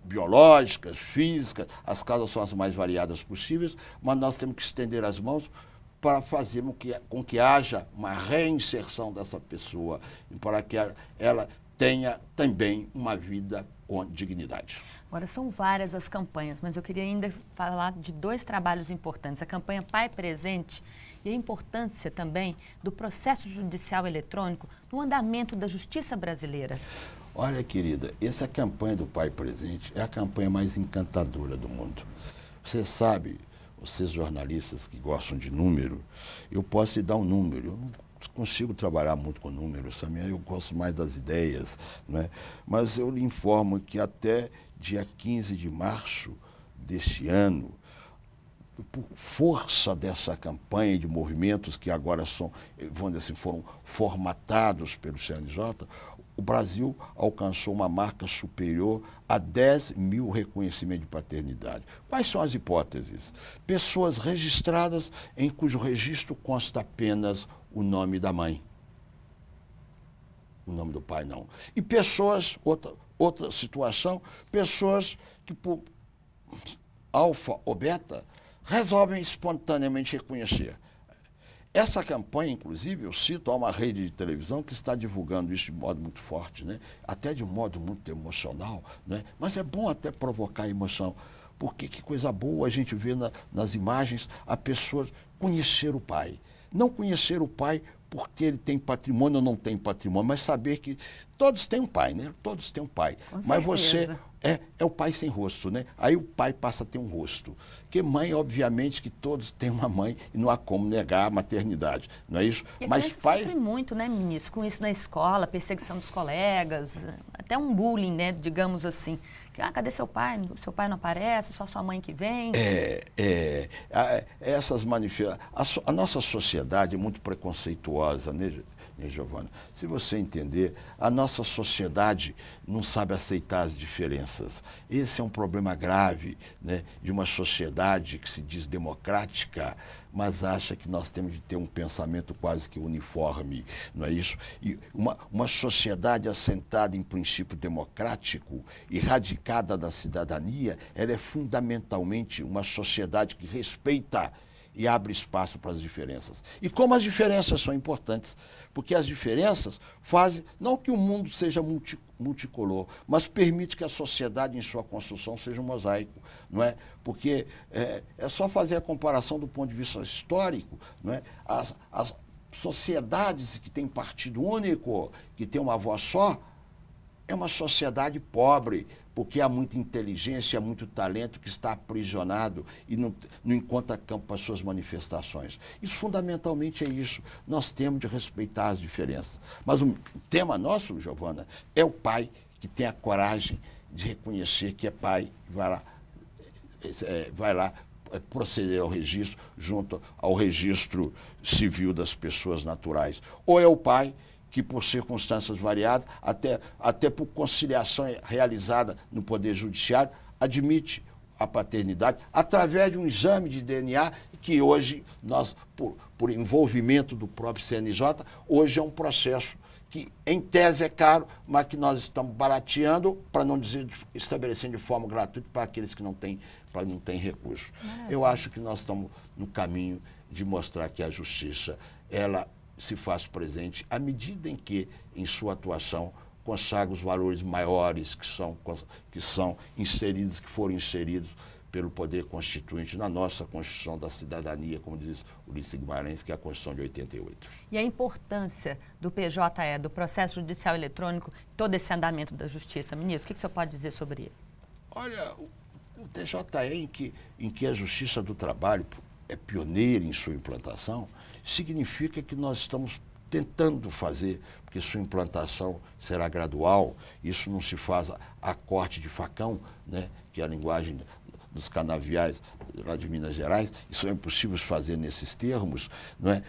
biológicas, físicas, as causas são as mais variadas possíveis, mas nós temos que estender as mãos para fazer com que haja uma reinserção dessa pessoa, para que ela tenha também uma vida com dignidade. Agora, são várias as campanhas, mas eu queria ainda falar de dois trabalhos importantes. A campanha Pai Presente e a importância também do processo judicial eletrônico no andamento da justiça brasileira. Olha, querida, essa campanha do Pai Presente é a campanha mais encantadora do mundo. Você sabe, vocês jornalistas que gostam de número, eu posso te dar um número. Eu não consigo trabalhar muito com números, sabe? Eu gosto mais das ideias, né? Mas eu lhe informo que até dia 15 de março deste ano, por força dessa campanha de movimentos que agora vamos dizer assim, foram formatados pelo CNJ, o Brasil alcançou uma marca superior a 10 mil reconhecimentos de paternidade. Quais são as hipóteses? Pessoas registradas em cujo registro consta apenas o nome da mãe. O nome do pai não. E pessoas, outra situação, pessoas que por alfa ou beta resolvem espontaneamente reconhecer. Essa campanha, inclusive, eu cito, há uma rede de televisão que está divulgando isso de modo muito forte, né? Até de modo muito emocional, né? Mas é bom até provocar emoção, porque que coisa boa a gente vê nas imagens a pessoa conhecer o pai. Não conhecer o pai porque ele tem patrimônio ou não tem patrimônio, mas saber que todos têm um pai, né? Todos têm um pai. Mas você É o pai sem rosto, né? Aí o pai passa a ter um rosto. Porque mãe, obviamente, que todos têm uma mãe e não há como negar a maternidade, não é isso? E a Mas criança pai sofre muito, né, ministro, com isso na escola, perseguição dos colegas, até um bullying, né, digamos assim. Cadê seu pai? Seu pai não aparece, só sua mãe que vem. Essas manifestações. A nossa sociedade é muito preconceituosa, né, Giovana? Se você entender, a nossa sociedade não sabe aceitar as diferenças. Esse é um problema grave, né, de uma sociedade que se diz democrática, mas acha que nós temos de ter um pensamento quase que uniforme, não é isso? E uma sociedade assentada em princípio democrático e radicada da cidadania, ela é fundamentalmente uma sociedade que respeita e abre espaço para as diferenças. E como as diferenças são importantes, porque as diferenças fazem, não que o mundo seja multicolor, mas permite que a sociedade em sua construção seja um mosaico, não é? Porque é só fazer a comparação do ponto de vista histórico, não é? As sociedades que têm partido único, que têm uma voz só, é uma sociedade pobre, porque há muita inteligência, há muito talento que está aprisionado e não encontra campo para suas manifestações. Isso, fundamentalmente, é isso. Nós temos de respeitar as diferenças. Mas o tema nosso, Giovana, é o pai que tem a coragem de reconhecer que é pai e vai lá proceder ao registro junto ao registro civil das pessoas naturais. Ou é o pai que, por circunstâncias variadas, até por conciliação realizada no Poder Judiciário, admite a paternidade através de um exame de DNA que hoje, nós, por envolvimento do próprio CNJ, hoje é um processo que, em tese, é caro, mas que nós estamos barateando, para não dizer estabelecendo de forma gratuita para aqueles que não têm recursos. Eu acho que nós estamos no caminho de mostrar que a justiça, ela se faz presente à medida em que, em sua atuação, consagra os valores maiores que são inseridos, que foram inseridos pelo Poder Constituinte na nossa Constituição da Cidadania, como diz Ulisses Guimarães, que é a Constituição de 88. E a importância do PJE, do processo judicial eletrônico, todo esse andamento da justiça, ministro, o que o senhor pode dizer sobre ele? Olha, o TJE, em que a Justiça do Trabalho é pioneira em sua implantação, significa que nós estamos tentando fazer, porque sua implantação será gradual, isso não se faz a corte de facão, né, que é a linguagem dos canaviais lá de Minas Gerais, isso é impossível fazer nesses termos, não é?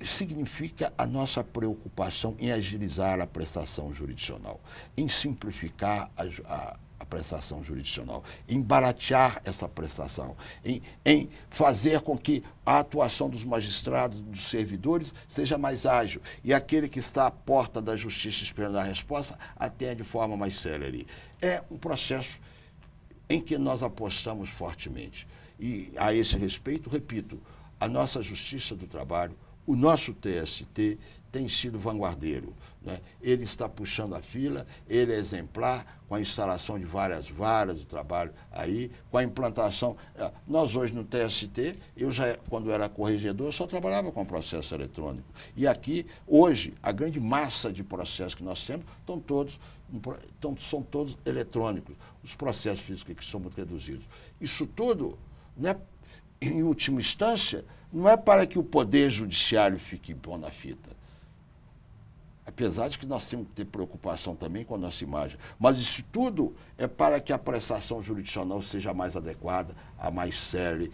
Significa a nossa preocupação em agilizar a prestação jurisdicional, em simplificar a prestação jurisdicional, em baratear essa prestação, em fazer com que a atuação dos magistrados, dos servidores, seja mais ágil e aquele que está à porta da justiça esperando a resposta atende de forma mais célere. É um processo em que nós apostamos fortemente. E a esse respeito, repito, a nossa Justiça do Trabalho, o nosso TST tem sido vanguardeiro, né? Ele está puxando a fila, ele é exemplar, com a instalação de várias varas do trabalho aí, com a implantação. Nós hoje no TST, quando era corregedor, só trabalhava com processo eletrônico. E aqui, hoje, a grande massa de processos que nós temos são todos eletrônicos. Os processos físicos aqui são muito reduzidos. Isso tudo, né, em última instância, não é para que o Poder Judiciário fique bom na fita. Apesar de que nós temos que ter preocupação também com a nossa imagem. Mas isso tudo é para que a prestação jurisdicional seja mais adequada, a mais séria,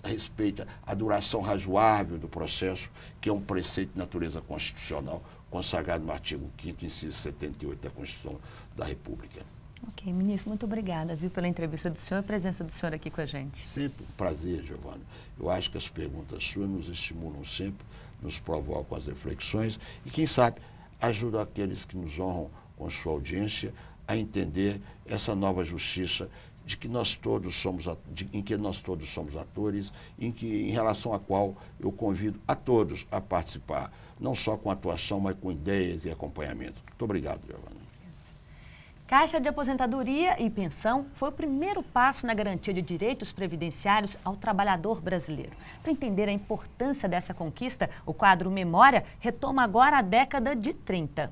respeita a duração razoável do processo, que é um preceito de natureza constitucional, consagrado no artigo 5º, inciso 78 da Constituição da República. Ok, ministro, muito obrigada, pela entrevista do senhor e a presença do senhor aqui com a gente. Sempre um prazer, Giovana. Eu acho que as perguntas suas nos estimulam sempre, nos provocam as reflexões e, quem sabe, ajudam aqueles que nos honram com sua audiência a entender essa nova justiça em que nós todos somos atores, em relação à qual eu convido a todos a participar, não só com atuação, mas com ideias e acompanhamento. Muito obrigado, Giovana. Caixa de Aposentadoria e Pensão foi o primeiro passo na garantia de direitos previdenciários ao trabalhador brasileiro. Para entender a importância dessa conquista, o quadro Memória retoma agora a década de 30.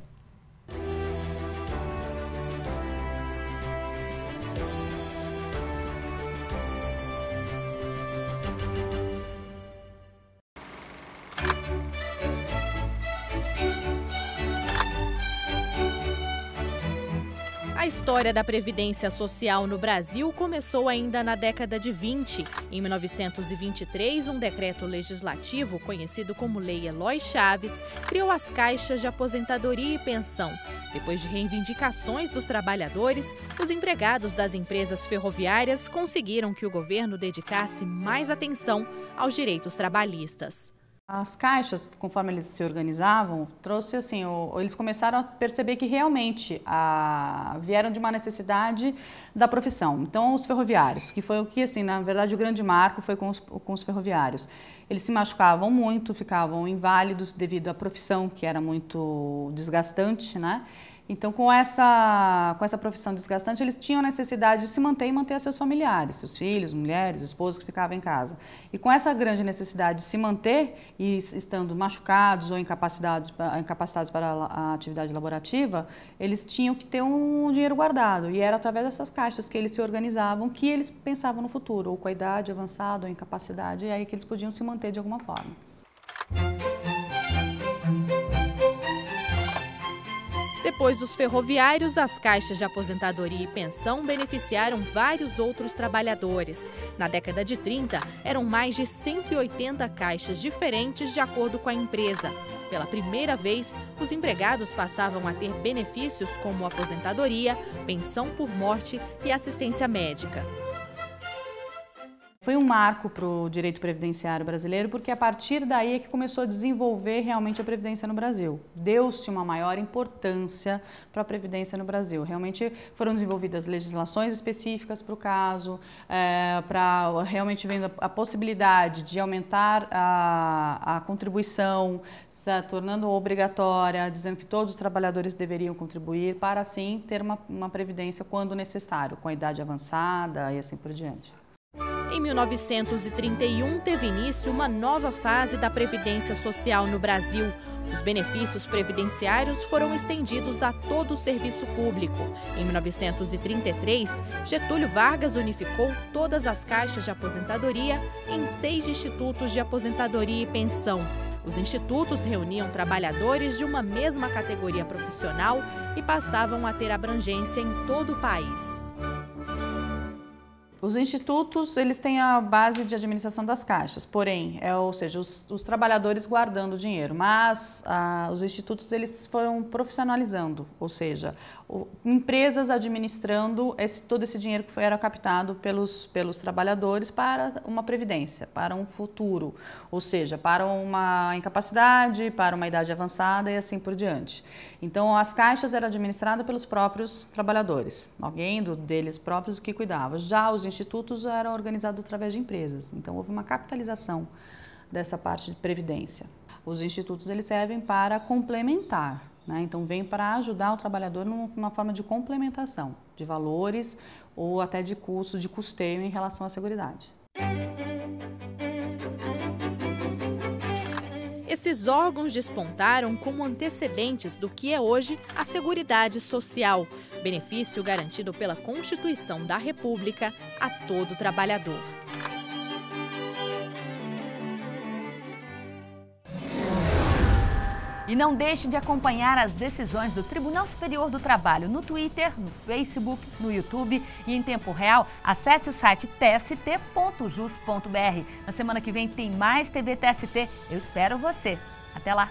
história da Previdência Social no Brasil começou ainda na década de 20. Em 1923, um decreto legislativo, conhecido como Lei Eloy Chaves, criou as caixas de aposentadoria e pensão. Depois de reivindicações dos trabalhadores, os empregados das empresas ferroviárias conseguiram que o governo dedicasse mais atenção aos direitos trabalhistas. As caixas, conforme eles se organizavam, trouxe assim, eles começaram a perceber que realmente vieram de uma necessidade da profissão. Então, os ferroviários, que foi o que, assim, na verdade, o grande marco foi com os ferroviários. Eles se machucavam muito, ficavam inválidos devido à profissão, que era muito desgastante, né? Então, com essa profissão desgastante, eles tinham necessidade de se manter e manter seus familiares, seus filhos, mulheres, esposas que ficavam em casa. E com essa grande necessidade de se manter e estando machucados ou incapacitados para a atividade laborativa, eles tinham que ter um dinheiro guardado. E era através dessas caixas que eles se organizavam, que eles pensavam no futuro, ou com a idade avançada, ou incapacidade, e aí que eles podiam se manter de alguma forma. Depois dos ferroviários, as caixas de aposentadoria e pensão beneficiaram vários outros trabalhadores. Na década de 30, eram mais de 180 caixas diferentes de acordo com a empresa. Pela primeira vez, os empregados passavam a ter benefícios como aposentadoria, pensão por morte e assistência médica. Foi um marco para o direito previdenciário brasileiro, porque a partir daí é que começou a desenvolver realmente a Previdência no Brasil. Deu-se uma maior importância para a Previdência no Brasil. Realmente foram desenvolvidas legislações específicas para o caso, para realmente vendo a possibilidade de aumentar a contribuição, tornando obrigatória, dizendo que todos os trabalhadores deveriam contribuir, para assim ter uma Previdência quando necessário, com a idade avançada e assim por diante. Em 1931, teve início uma nova fase da Previdência Social no Brasil. Os benefícios previdenciários foram estendidos a todo o serviço público. Em 1933, Getúlio Vargas unificou todas as caixas de aposentadoria em 6 institutos de aposentadoria e pensão. Os institutos reuniam trabalhadores de uma mesma categoria profissional e passavam a ter abrangência em todo o país. Os institutos, eles têm a base de administração das caixas, porém, ou seja, os trabalhadores guardando o dinheiro, mas os institutos, eles foram profissionalizando, ou seja, empresas administrando todo esse dinheiro que era captado pelos trabalhadores para uma previdência, para um futuro, ou seja, para uma incapacidade, para uma idade avançada e assim por diante. Então, as caixas eram administradas pelos próprios trabalhadores, alguém deles próprios que cuidava. Já os institutos eram organizados através de empresas, então houve uma capitalização dessa parte de previdência. Os institutos, eles servem para complementar, né? Então vem para ajudar o trabalhador numa forma de complementação de valores ou até de custo, de custeio em relação à seguridade. Esses órgãos despontaram como antecedentes do que é hoje a Seguridade Social, benefício garantido pela Constituição da República a todo trabalhador. E não deixe de acompanhar as decisões do Tribunal Superior do Trabalho no Twitter, no Facebook, no YouTube e em tempo real. Acesse o site tst.jus.br. Na semana que vem tem mais TV TST. Eu espero você. Até lá!